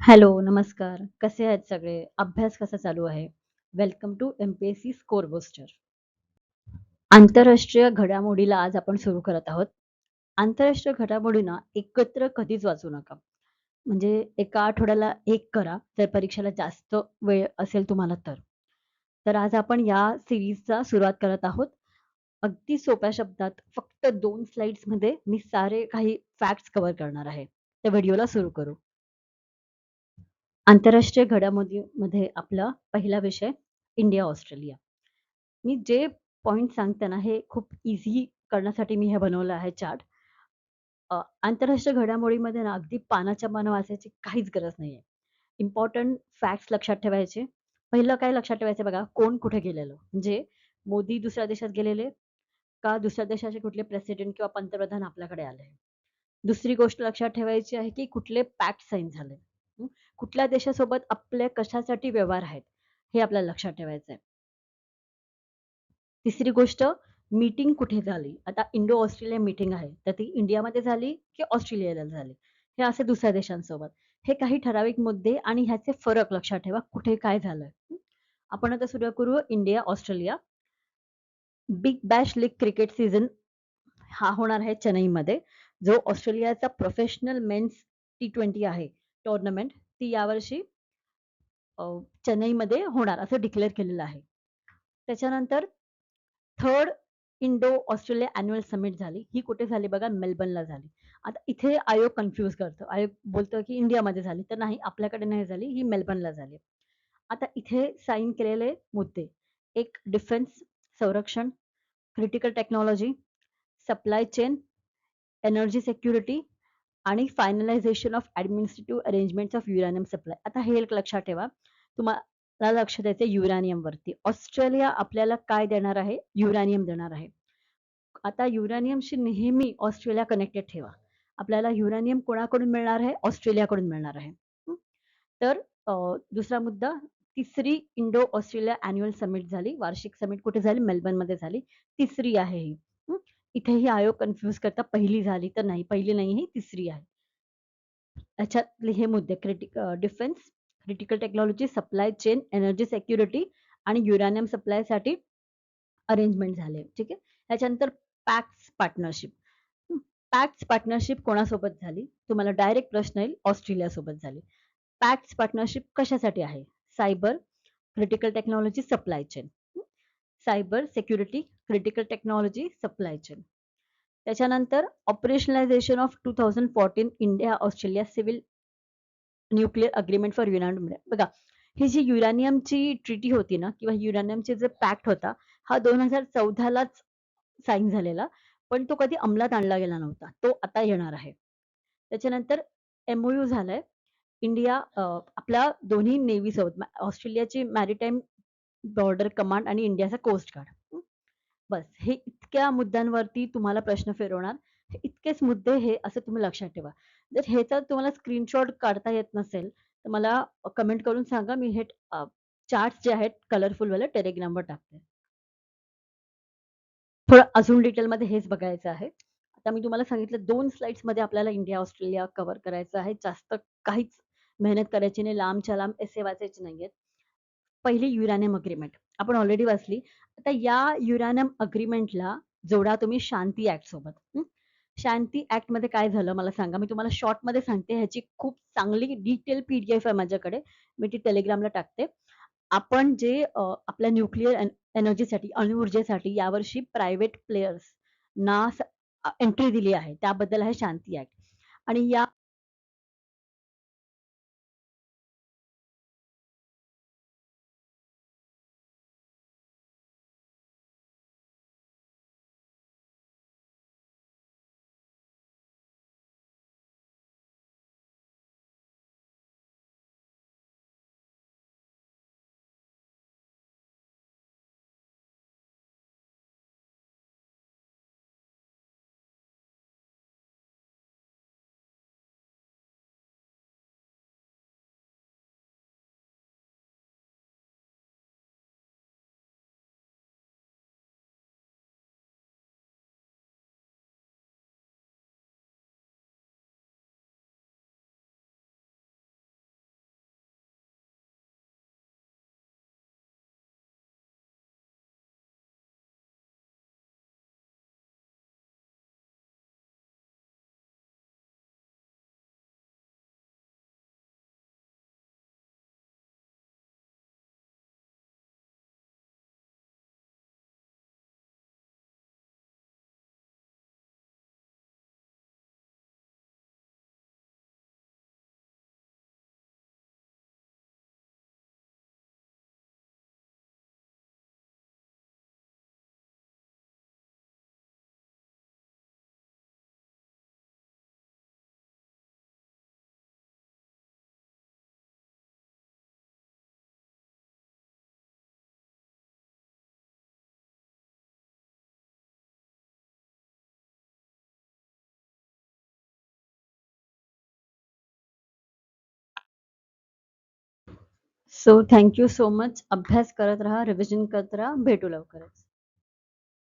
Hello, नमस्कार. कसे आहेत सगळे? अभ्यास कसा चालू आहे? Welcome to MPSC score booster. आंतरराष्ट्रीय घडामोडीला आज आपण सुरू करत आहोत. आंतरराष्ट्रीय घडामोडींना एकत्र कधीच वाचू नका. म्हणजे एका आठवड्याला एक करा, जर परीक्षेला जास्त वेळ असेल तुम्हाला तर. तर आज आपण या सीरीजचा सुरुवात करत आहोत. अगदी सोप्या शब्दात फक्त 2 स्लाइड्समध्ये मी सारे काही फॅक्ट्स कव्हर करणार आहे. त्या व्हिडिओला सुरू करू. आंतरराष्ट्रीय घडामोडीमध्ये आपला पहिला विषय इंडिया-ऑस्ट्रेलिया. मी जे पॉइंट सांगते ना, हे खूप ईझी करण्यासाठी मी हे बनवलं आहे चार्ट. आंतरराष्ट्रीय घडामोडीमध्ये ना, अगदी पानाच्या पानं वाचायची काहीच गरज नाहीये. इम्पोर्टंट फॅक्ट्स लक्षात ठेवायचे. पहिलं काय लक्षात ठेवायचं बघा, कोण कुठे गेलेलं. म्हणजे मोदी दुसऱ्या देशात गेलेले का दुसऱ्या देशाचे कुठले प्रेसिडेंट किंवा पंतप्रधान आपल्याकडे आले. दुसरी गोष्ट लक्षात ठेवायची आहे, की कुठले पॅक्ट साइन झाले. हं. कुठल्या देशासोबत आपले कशासाठी व्यवहार आहेत, हे आपल्याला लक्षात ठेवायचं आहे. तिसरी गोष्ट मीटिंग कुठे झाली? आता इंडो-ऑस्ट्रेलिया मीटिंग आहे, तर ती इंडियामध्ये झाली की ऑस्ट्रेलियाला झाली? हे असे दुसऱ्या देशांसोबत. हे काही ठराविक मुद्दे आणि ह्याचे फरक लक्षात ठेवा, कुठे काय झालंय. आपण आता सुरू करू India-Australia. Big Bash league cricket season हा होणार आहे चेन्नईमध्ये. जो ऑस्ट्रेलियाचा प्रोफेशनल मेन्स T20 आहे टूर्नामेंट, ती यावर्षी अ, चेन्नईमध्ये होणार असं डिक्लेअर केलेलं आहे. त्याच्यानंतर third Indo Australia annual summit झाली. ही कुठे झाली बघा मेलबर्नला झाली. आता इथे आयोग कन्फ्यूज करतो. आयोग बोलतो की इंडियामध्ये झाली. तर नाही आपल्याकडे नाही झाली. ही मेलबर्नला झाली. आता इथे साइन केलेले मुद्दे. एक डिफेन्स, संरक्षण, critical technology, supply chain, energy security आणि finalization of administrative arrangements of uranium supply. आता हे एक लक्षात ठेवा. तुम्हाला लक्ष द्यायचं युरेनियमवरती. ऑस्ट्रेलिया आपल्याला काय देणार आहे? युरेनियम देणार आहे. आता युरेनियमशी नेहमी ऑस्ट्रेलिया कनेक्टेड ठेवा. आपल्याला युरेनियम कोणाकडून मिळणार आहे? ऑस्ट्रेलियाकडून मिळणार आहे. हं. तर दुसरा मुद्दा, तिसरी इंडो ऑस्ट्रेलिया अॅन्युअल समिट झाली. वार्षिक समिट कुठे झाली? मेलबर्नमध्ये झाली. तिसरी आहे ही. हं. इथेही आयोग कन्फ्यूज करतात. पहिली झाली तर नाही, पहिली नाही ही तिसरी आहे. त्याच्यातले हे मुद्दे defence, critical technology, supply chain, energy security आणि युरेनियम सप्लायसाठी अरेंजमेंट झाले. ठीक आहे. त्याच्यानंतर पॅक्स पार्टनरशिप. पॅक्स पार्टनरशिप कोणासोबत झाली? तुम्हाला डायरेक्ट प्रश्न येईल, ऑस्ट्रेलियासोबत झाली. पॅक्स पार्टनरशिप कशासाठी आहे? Cyber, critical technology, supply chain. Cyber security, critical technology, supply chain. त्याच्यानंतर operationalization of 2014 India Australia civil nuclear agreement for uranium. बघा, ही जी युरेनियमची ट्रिटी होती ना किंवा युरेनियमचे जे पॅक्ट होता, हा 2014लाच साइन झालेला, पण तो कधी अंमलात आणला गेला नव्हता. तो आता येणार आहे. त्याच्यानंतर एम-ओ-यू झालाय. इंडिया आपल्या दोन्ही नेव्हीसोबत ऑस्ट्रेलियाची मॅरिटाईम बॉर्डर कमांड आणि इंडियाचा कोस्ट गार्ड. बस हे इतक्या मुद्द्यांवरती तुम्हाला प्रश्न फिरवणार. हे इतकेच मुद्दे हे असं तुम्ही लक्षात ठेवा. जर ह्याचा तुम्हाला स्क्रीनशॉट काढता येत नसेल, तर मला कमेंट करून सांगा. मी हे चार्ट्स जे आहेत कलरफुलवाले Telegramवर टाकते. थोडं अजून डिटेलमध्ये हेच बघायचं आहे. आता मी तुम्हाला सांगितलं 2 स्लाइड्समध्ये आपल्याला इंडिया, ऑस्ट्रेलिया कव्हर करायचं आहे. जास्त काहीच मेहनत करायची नाही. लांबच्या लांब एसे वाचायचे नाहीयेत. पहिली युरेनियम अग्रीमेंट आपण ऑलरेडी वाचली. आता या युरेनियम अग्रीमेंटला जोडा तुम्ही शांती ॲक्ट सोबत. शांती ॲक्टमध्ये काय झालं मला सांगा. मी तुम्हाला शॉर्टमध्ये सांगते. ह्याची खूप चांगली डिटेल पी-डी-एफ आहे माझ्याकडे. मी ती Telegramला टाकते. आपण जे आपल्या न्यूक्लिअर एनर्जीसाठी, अणुऊर्जेसाठी यावर्षी प्रायव्हेट प्लेयर्सना एंट्री दिली आहे. त्याबद्दल आहे शांती ॲक्ट आणि या so thank you so much. अभ्यास करत राहा, रिव्हिजन करत राहा. भेटू लवकरच.